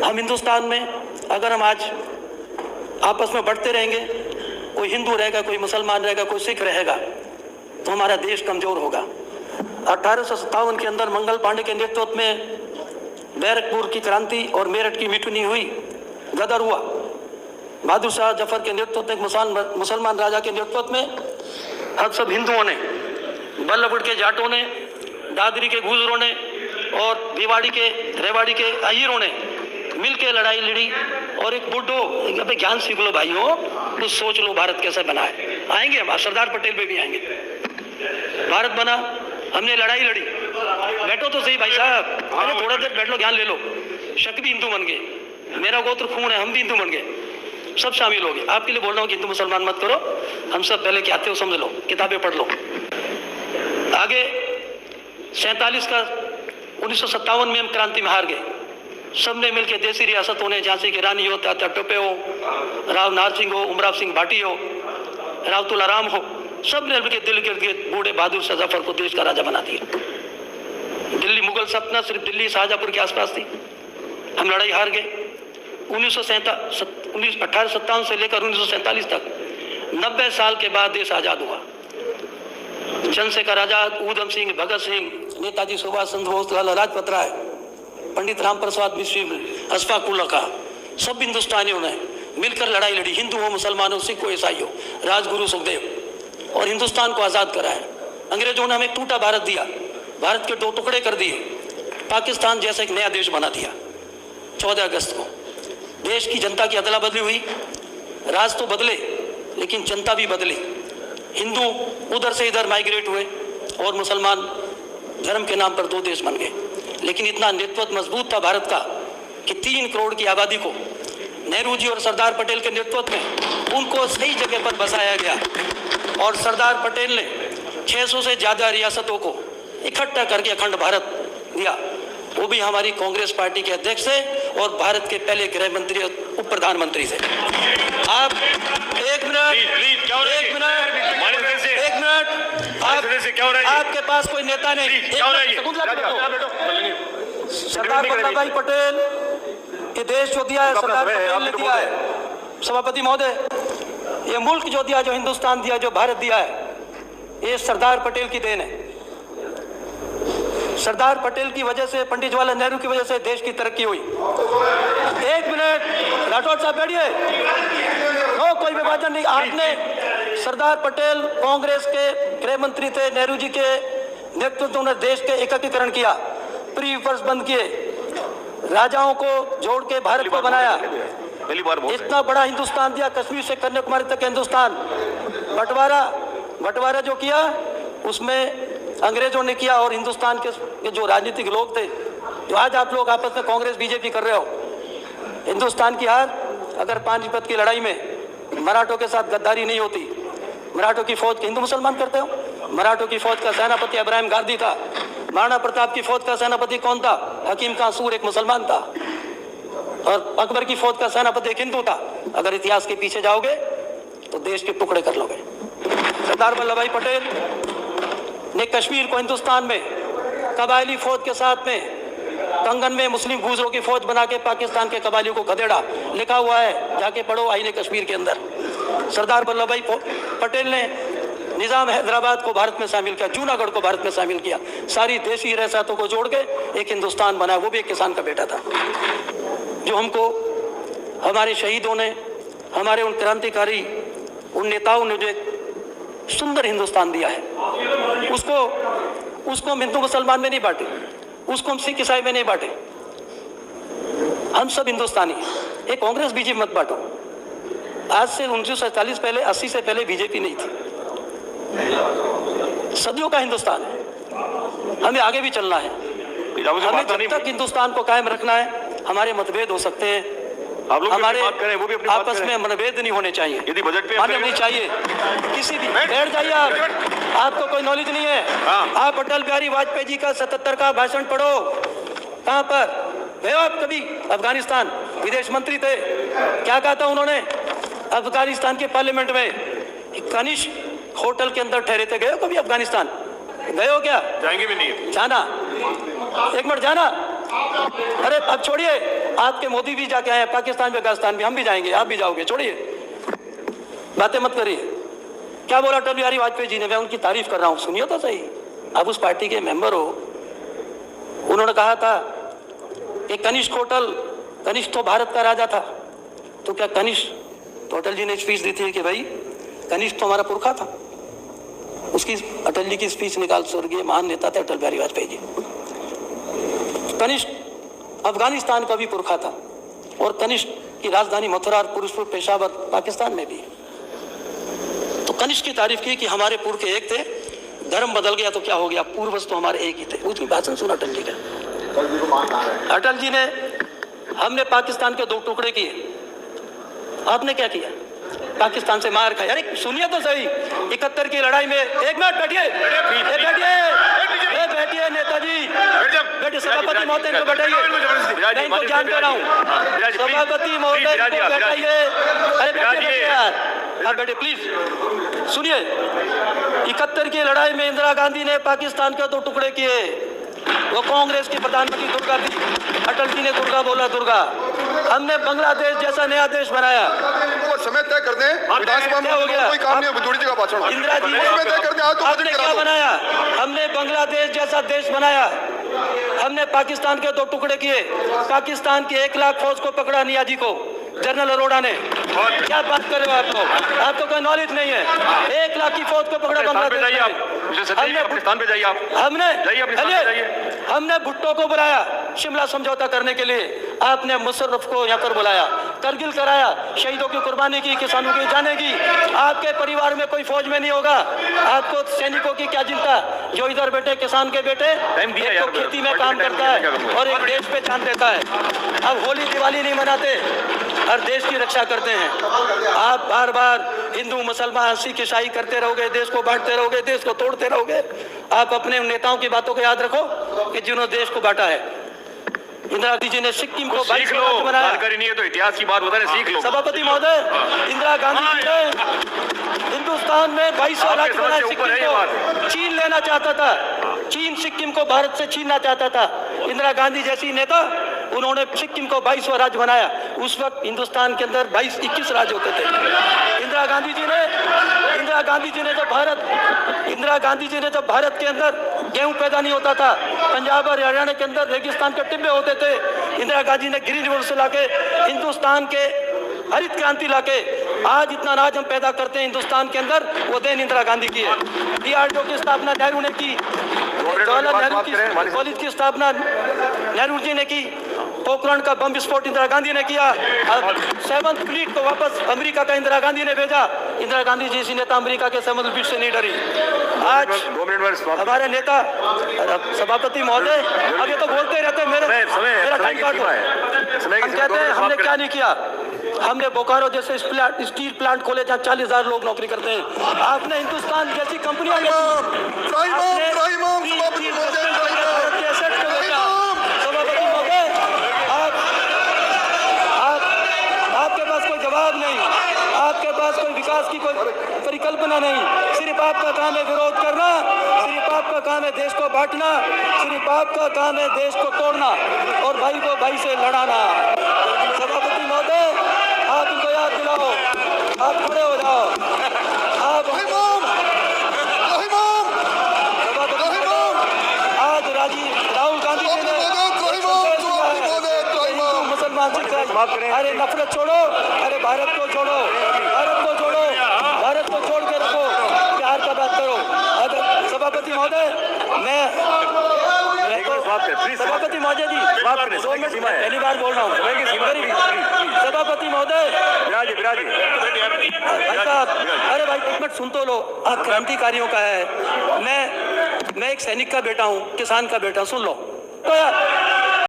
हम हिंदुस्तान में अगर हम आज आपस में बढ़ते रहेंगे, कोई हिंदू रहेगा, कोई मुसलमान रहेगा, कोई सिख रहेगा, तो हमारा देश कमजोर होगा। 1857 के अंदर मंगल पांडे के नेतृत्व में बैरकपुर की क्रांति और मेरठ की मिटनी हुई, गदर हुआ। बहादुर शाह जफर के नेतृत्व में, मुसलमान राजा के नेतृत्व में हम सब हिंदुओं ने, बल्लभगढ़ के जाटों ने, दादरी के गुजरों ने और भिवाड़ी के, रेवाड़ी के अहीरों ने मिलकर लड़ाई लड़ी। और एक बुड्ढो, अबे ज्ञान सीख लो भाइयों, कुछ सोच लो भारत कैसे बना है। आएंगे हम, सरदार पटेल पे भी आएंगे। भारत बना, हमने लड़ाई लड़ी। बैठो तो सही भाई साहब, अरे थोड़ा देर बैठ लो, ज्ञान ले लो। शक भी हिंदू बन गए, मेरा गोत्र खून है, हम भी हिंदू बन गए, सब शामिल हो गए। आपके लिए बोल रहा हूँ कि हिंदू मुसलमान मत करो, हम सब पहले क्या आते हो समझ लो, किताबें पढ़ लो। आगे 47 का 1957 में हम क्रांति में हार गए। सबने मिलकर देसी रियासतों ने, झांसी की रानी हो, तात्या टोपे हो, राव नार सिंह हो, उमराव सिंह भाटी हो, राव तुलाराम हो, सबने मिलकर दिल्ली के बूढ़े बहादुर शाह जफर को देश का राजा बना दिया। दिल्ली मुगल सल्तनत सिर्फ दिल्ली शाहजहांपुर के आसपास थी। हम लड़ाई हार गए। 1857 से लेकर 1947 तक 90 साल के बाद देश आजाद हुआ। चंद्रशेखर आजाद, ऊधम सिंह, भगत सिंह, नेताजी सुभाष चंद्र बोस, लाला लाजपत राय, पंडित राम प्रसाद बिस्मिल, अशफाक उल्लाह खां, सब हिंदुस्तानियों ने मिलकर लड़ाई लड़ी। हिंदू हो, मुसलमान हो, सिख हो, ईसाई हो, राजगुरु सुखदेव, और हिंदुस्तान को आज़ाद कराया। अंग्रेजों ने हमें टूटा भारत दिया, भारत के 2 टुकड़े कर दिए, पाकिस्तान जैसा एक नया देश बना दिया। 14 अगस्त को देश की जनता की अदला बदली हुई। राज तो बदले लेकिन जनता भी बदली। हिंदू उधर से इधर माइग्रेट हुए और मुसलमान धर्म के नाम पर 2 देश बन गए। लेकिन इतना नेतृत्व मजबूत था भारत का कि 3 करोड़ की आबादी को नेहरू जी और सरदार पटेल के नेतृत्व में उनको सही जगह पर बसाया गया। और सरदार पटेल ने 600 से ज़्यादा रियासतों को इकट्ठा करके अखंड भारत दिया, वो भी हमारी कांग्रेस पार्टी के अध्यक्ष से और भारत के पहले गृह मंत्री, उप प्रधानमंत्री से। आप एक मिनट, आपके पास कोई नेता नहीं। सरदार वल्लभ भाई पटेल ये देश जो दिया है, सरदार पटेल ने दिया है। सभापति महोदय, ये मुल्क जो दिया, जो हिंदुस्तान दिया, जो भारत दिया है, ये सरदार पटेल की देन है। सरदार पटेल की वजह से, पंडित जवाहरलाल नेहरू की वजह से देश की तरक्की हुई। 1 मिनट, राठौर साहब बैठिए। नो, कोई विभाजन नहीं। आपने, सरदार पटेल कांग्रेस के गृह मंत्री थे, नेहरू जी के नेतृत्व में देश के एकीकरण किया, प्री वर्ष बंद किए, राजाओं को जोड़ के भारत को बनाया। इतना बड़ा हिंदुस्तान दिया, कश्मीर से कन्याकुमारी तक हिंदुस्तान। बंटवारा जो किया उसमें अंग्रेजों ने किया। और हिंदुस्तान के जो राजनीतिक लोग थे, जो आज आप लोग आपस में कांग्रेस बीजेपी कर रहे हो, हिंदुस्तान की हार अगर पानीपत की लड़ाई में मराठों के साथ गद्दारी नहीं होती, मराठों की फौज, हिंदू मुसलमान करते हो, मराठों की फौज का सेनापति इब्राहिम गांधी था। महाराणा प्रताप की फौज का सेनापति कौन था? हकीम खां सूर, एक मुसलमान था। और अकबर की फौज का सेनापति एक हिंदू था। अगर इतिहास के पीछे जाओगे तो देश के टुकड़े कर लोगे। सरदार वल्लभ भाई पटेल ने कश्मीर को हिंदुस्तान में कबायली फौज के साथ में कंगन में मुस्लिम गुजरों की फौज बना के पाकिस्तान के कबायलियों को खदेड़ा। लिखा हुआ है, जाके पढ़ो आईने कश्मीर के अंदर। सरदार वल्लभ भाई पटेल ने निजाम हैदराबाद को भारत में शामिल किया, जूनागढ़ को भारत में शामिल किया, सारी देशी रियासतों को जोड़ के एक हिंदुस्तान बनाया। वो भी एक किसान का बेटा था। जो हमको हमारे शहीदों ने, हमारे उन क्रांतिकारी, उन नेताओं ने जो एक सुंदर हिंदुस्तान दिया है, उसको हम हिंदू मुसलमान में नहीं बांटे, उसको हम सिख ईसाई में नहीं बांटे। हम सब हिंदुस्तानी। ये कांग्रेस बीजेपी मत बांटो। आज से 1947 पहले, 80 से पहले बीजेपी नहीं थी। सदियों का हिंदुस्तान है, हमें आगे भी चलना है। हमें जब तक हिंदुस्तान को कायम रखना है, हमारे मतभेद हो सकते हैं, हमारे आपस में मतभेद नहीं होने चाहिए, यदि बजट पे मान्य नहीं चाहिए। किसी भी बैठ जाइए आप, आपको कोई नॉलेज नहीं है। आप अटल बिहारी वाजपेयी जी का 77 का भाषण पढ़ो। कहाँ पर गए आप कभी? अफगानिस्तान, विदेश मंत्री थे। क्या कहा था उन्होंने अफगानिस्तान के पार्लियामेंट में? कनिष्क होटल के अंदर ठहरे थे। गए हो कभी अफगानिस्तान? गए हो क्या? जाएंगे भी नहीं। जाना, एक मिनट जाना। अरे अब छोड़िए, आपके मोदी भी जाके आए पाकिस्तान में, अफगानिस्तान में, हम भी जाएंगे, आप भी जाओगे, छोड़िए, बातें मत करिए। क्या बोला अटल बिहारी वाजपेयी जी ने, मैं उनकी तारीफ कर रहा हूँ, सुनिए तो सही। आप उस पार्टी के मेंबर हो। उन्होंने कहा था कि कनिष्क तो भारत का राजा था, तो क्या कनिष्क, तो अटल जी ने स्पीच दी थी कि भाई कनिष्क तो हमारा पुरखा था। उसकी अटल जी की स्पीच निकाल, स्वर्गीय महान नेता थे अटल बिहारी वाजपेयी जी। कनिष्क अफगानिस्तान का भी पुरखा था और कनिष्क की राजधानी मथुरा और पुरुषपुर पेशावर पाकिस्तान में भी। तो कनिष्क की तारीफ की कि हमारे पुरखे एक थे, धर्म बदल गया तो क्या हो गया, पूर्वज तो हमारे एक ही थे। उसकी भाषण सुना अटल जी का। अटल जी ने, हमने पाकिस्तान के 2 टुकड़े किए, आपने क्या किया, पाकिस्तान से मार खाया। अरे सुनिए तो सही, 71 की लड़ाई में, एक मिनट बैठिए, बैठिए नेताजी, बैठिए, सभापति महोदय को बैठाइए, मैं इनको जान दे रहा हूँ, सभापति महोदय को बैठाइए। अरे बैठिए यार, आप बैठिए प्लीज, सुनिए। 71 की लड़ाई में इंदिरा गांधी ने पाकिस्तान के 2 टुकड़े किए। वो कांग्रेस की प्रधानमंत्री दुर्गा थी, अटल जी ने दुर्गा बोला, दुर्गा। हमने बांग्लादेश जैसा नया देश बनाया। समय तय कर दें, विधानसभा में कोई काम नहीं है, दूरी जगह भाषण। इंदिरा जी समय तय कर दें, आज तो आपने क्या बनाया, हमने बांग्लादेश जैसा देश बनाया। हमने पाकिस्तान के 2 टुकड़े किए, पाकिस्तान की 1 लाख फौज को पकड़ा, नियाजी को, जनरल अरोड़ा ने। क्या बात कर रहे हो आप लोग, आपको कोई नॉलेज नहीं है। 1 लाख की फौज को पकड़ा बांग्लादेश में। हमने भुट्टो को बुलाया शिमला समझौता करने के लिए, आपने मुशर्रफ को यहाँ पर बुलाया, करगिल कराया, शहीदों की कुर्बानी की, किसानों की जाने की। आपके परिवार में कोई फौज में नहीं होगा, आपको सैनिकों की क्या चिंता, जो इधर बैठे किसान के बेटे, एक तो खेती में काम करता है और एक देश पे जान देता है। अब होली दिवाली नहीं मनाते, हर देश की रक्षा करते हैं। आप बार बार हिंदू मुसलमान सिख ईसाई करते रहोगे, देश को बांटते रहोगे, देश को तोड़ते रहोगे। आप अपने नेताओं की बातों को याद रखो कि जिन्होंने देश को बांटा है। इंदिरा गांधी जी ने सिक्किम को 22 राज्य बनाया। जानकारी नहीं है तो इतिहास की बात बता रहे, सीख लो। सभापति महोदय, इंदिरा गांधी जी ने हिंदुस्तान में 22वां राज्य बनाया, सिक्किम को चीन लेना चाहता था, चीन सिक्किम को भारत से छीनना चाहता था। इंदिरा गांधी जैसी नेता, उन्होंने सिक्किम को 22वां राज्य बनाया। उस वक्त हिंदुस्तान के अंदर 22-21 राज्य होते थे। इंदिरा गांधी जी ने जब भारत के अंदर गेहूं पैदा नहीं होता था, पंजाब और हरियाणा के अंदर रेगिस्तान के टिब्बे होते थे, इंदिरा गांधी ने ग्रीन रिवॉल्यूशन लाके हिंदुस्तान के हरित क्रांति लाके आज इतना अनाज हम पैदा करते हैं हिंदुस्तान के अंदर, वो देन इंदिरा गांधी की है। डीआरडीओ की स्थापना नेहरू ने की, जवाहरलाल नेहरू की कॉलेज की स्थापना नेहरू जी ने की, पोखरण का बम विस्फोट इंदिरा गांधी ने किया, 7th फ्लीट को वापस अमेरिका का इंदिरा गांधी ने भेजा। इंदिरा गांधी जैसी नेता अमेरिका के 7th फ्लीट से नहीं डरी। आज हमारे नेता सभापति महोदय, अब ये तो बोलते रहते हैं, मेरा टाइम काट दो। हम कहते हैं हमने क्या नहीं किया, हमने बोकारो जैसे स्टील प्लांट खोले जहाँ 40,000 लोग नौकरी करते हैं। आपने हिंदुस्तान जैसी कंपनियां आपके पास कोई जवाब नहीं, आपके पास कोई विकास की कोई परिकल्पना नहीं। सिर्फ आपका काम है विरोध करना, सिर्फ आपका काम है देश को बांटना, सिर्फ आपका काम है देश को तोड़ना और भाई को भाई से लड़ाना। सभापति महोदय, आप इनको याद दिलाओ, आप खड़े हो जाओ। आप आज राहुल गांधी जी ने मुसलमान से, अरे नफरत छोड़ो, अरे भारत को छोड़ो, भारत को छोड़ो, भारत को छोड़ के रखो, प्यार का बात करो। अगर सभापति महोदय, सभापति महोदय जी, पहली बार बोल रहा हूँ, सभापति महोदय, अरे भाई एक मिनट सुन तो लो, आप क्रांतिकारियों का है, मैं एक सैनिक का बेटा हूँ, किसान का बेटा, सुन लो तो यार।